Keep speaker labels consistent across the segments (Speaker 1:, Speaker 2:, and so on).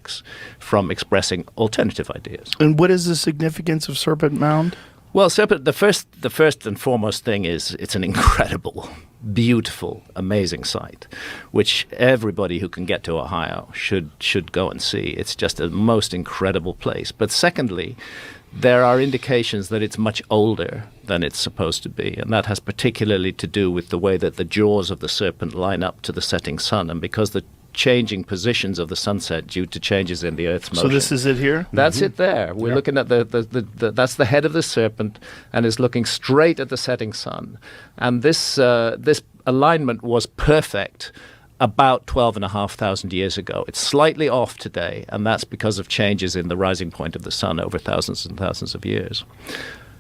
Speaker 1: skeptics from expressing alternative ideas.
Speaker 2: And what is the significance of Serpent Mound?
Speaker 1: Well, Serpent, the first and foremost thing is it's an incredible, beautiful, amazing site, which everybody who can get to Ohio should go and see. It's just a most incredible place. But secondly, there are indications that it's much older than it's supposed to be, and that has particularly to do with the way that the jaws of the serpent line up to the setting sun, and because the changing positions of the sunset due to changes in the Earth's motion.
Speaker 2: So this is it here?
Speaker 1: That's it there. We're looking at that's the head of the serpent and is looking straight at the setting sun. And this alignment was perfect about 12,500 years ago. It's slightly off today, and that's because of changes in the rising point of the sun over thousands and thousands of years.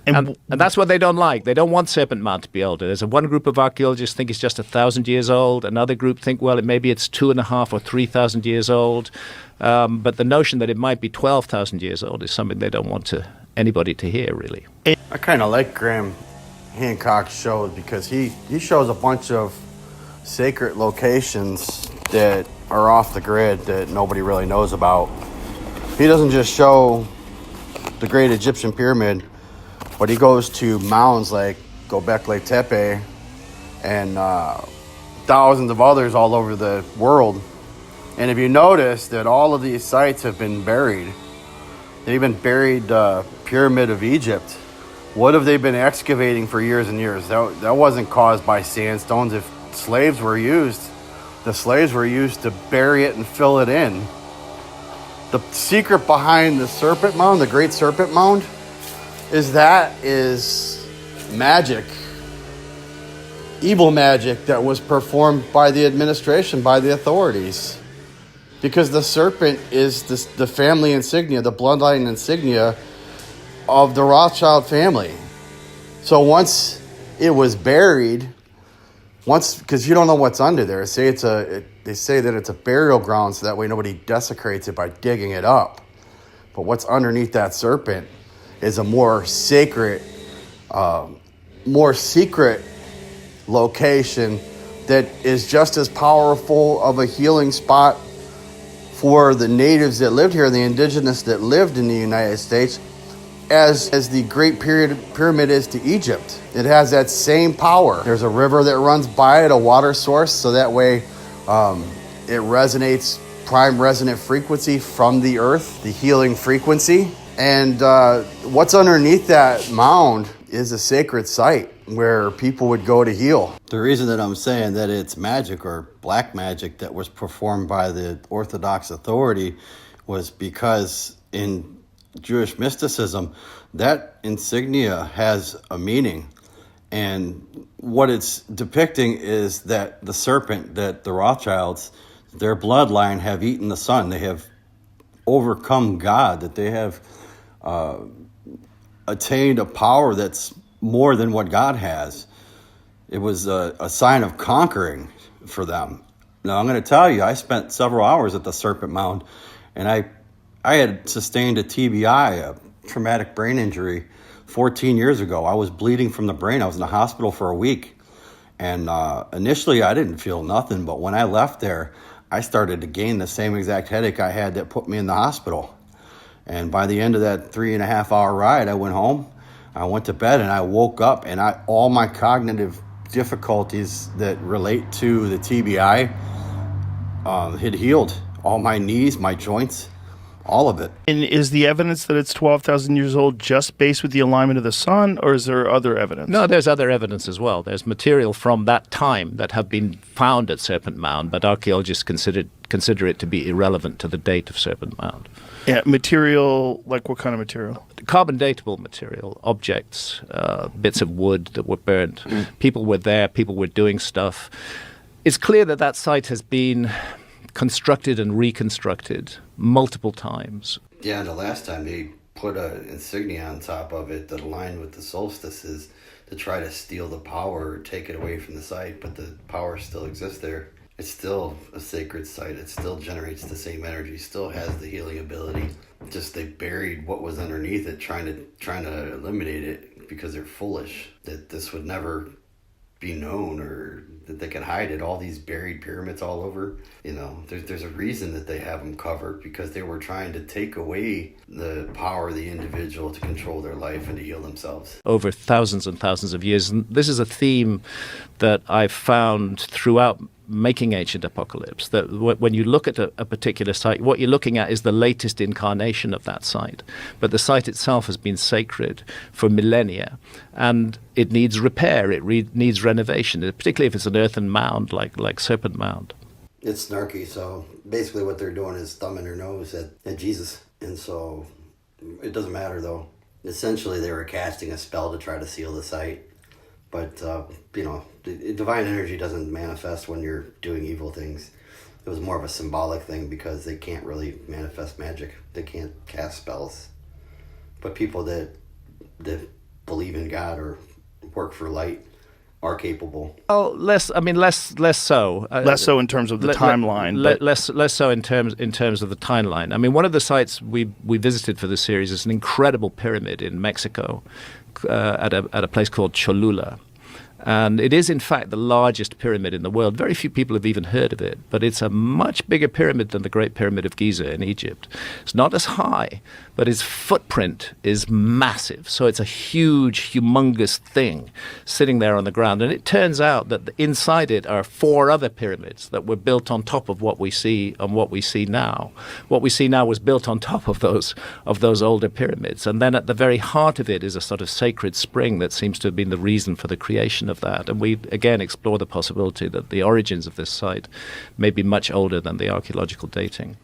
Speaker 1: And that's what they don't like. They don't want Serpent Mound to be older. There's one group of archaeologists think it's just 1,000 years old. Another group think, well, maybe it's 2,500 or 3,000 years old. But the notion that it might be 12,000 years old is something they don't want anybody to hear, really.
Speaker 3: I kind of like Graham Hancock's shows because he shows a bunch of sacred locations that are off the grid that nobody really knows about. He doesn't just show the Great Egyptian Pyramid, but he goes to mounds like Göbekli Tepe and thousands of others all over the world. And if you notice that all of these sites have been buried, they've been buried the Pyramid of Egypt. What have they been excavating for years and years? That wasn't caused by sandstones. If slaves were used, the slaves were used to bury it and fill it in. The secret behind the Serpent Mound, the Great Serpent Mound, is magic, evil magic that was performed by the administration, by the authorities. Because the serpent is the family insignia, the bloodline insignia of the Rothschild family. So once it was buried, because you don't know what's under there, they say that it's a burial ground so that way nobody desecrates it by digging it up. But what's underneath that serpent is a more sacred, more secret location that is just as powerful of a healing spot for the natives that lived here, the indigenous that lived in the United States, as the Great Pyramid is to Egypt. It has that same power. There's a river that runs by it, a water source, so that way it resonates prime resonant frequency from the earth, the healing frequency. And what's underneath that mound is a sacred site where people would go to heal.
Speaker 4: The reason that I'm saying that it's magic or black magic that was performed by the Orthodox authority was because in Jewish mysticism, that insignia has a meaning. And what it's depicting is that the serpent, that the Rothschilds, their bloodline have eaten the sun. They have overcome God, that they have attained a power that's more than what God has. It was a sign of conquering for them. Now, I'm going to tell you, I spent several hours at the Serpent Mound, and I had sustained a TBI, a traumatic brain injury, 14 years ago. I was bleeding from the brain. I was in the hospital for a week. And initially, I didn't feel nothing. But when I left there, I started to gain the same exact headache I had that put me in the hospital. And by the end of that 3.5-hour ride, I went home. I went to bed, and I woke up, and all my cognitive difficulties that relate to the TBI had healed. All my knees, my joints, all of it.
Speaker 2: And is the evidence that it's 12,000 years old just based with the alignment of the sun, or is there other evidence?
Speaker 1: No, there's other evidence as well. There's material from that time that have been found at Serpent Mound, but archaeologists consider it to be irrelevant to the date of Serpent Mound.
Speaker 2: Yeah, material, like what kind of material?
Speaker 1: Carbon datable material, objects, bits of wood that were burnt. People were there, people were doing stuff. It's clear that that site has been constructed and reconstructed multiple times.
Speaker 4: Yeah, the last time they put an insignia on top of it that aligned with the solstices to try to steal the power or take it away from the site, but the power still exists there. It's still a sacred site. It still generates the same energy, still has the healing ability. Just they buried what was underneath it, trying to eliminate it because they're foolish. That this would never be known or that they can hide it. All these buried pyramids all over, there's a reason that they have them covered, because they were trying to take away the power of the individual to control their life and to heal themselves.
Speaker 1: Over thousands and thousands of years. And this is a theme that I've found throughout making Ancient Apocalypse, that when you look at a particular site, what you're looking at is the latest incarnation of that site. But the site itself has been sacred for millennia, and it needs repair, it needs renovation, particularly if it's an earthen mound like Serpent Mound.
Speaker 4: It's snarky, so basically what they're doing is thumbing their nose at Jesus. And so it doesn't matter, though. Essentially, they were casting a spell to try to seal the site. But, divine energy doesn't manifest when you're doing evil things. It was more of a symbolic thing, because they can't really manifest magic. They can't cast spells. But people that believe in God or work for light are capable.
Speaker 1: Well, less so.
Speaker 2: Less so in terms of the timeline.
Speaker 1: Less so in terms of the timeline. I mean, one of the sites we visited for this series is an incredible pyramid in Mexico, at a place called Cholula. And it is, in fact, the largest pyramid in the world. Very few people have even heard of it, but it's a much bigger pyramid than the Great Pyramid of Giza in Egypt. It's not as high, but its footprint is massive. So it's a huge, humongous thing sitting there on the ground. And it turns out that inside it are 4 other pyramids that were built on top of what we see now. What we see now was built on top of those older pyramids. And then at the very heart of it is a sort of sacred spring that seems to have been the reason for the creation of that. And we again explore the possibility that the origins of this site may be much older than the archaeological dating.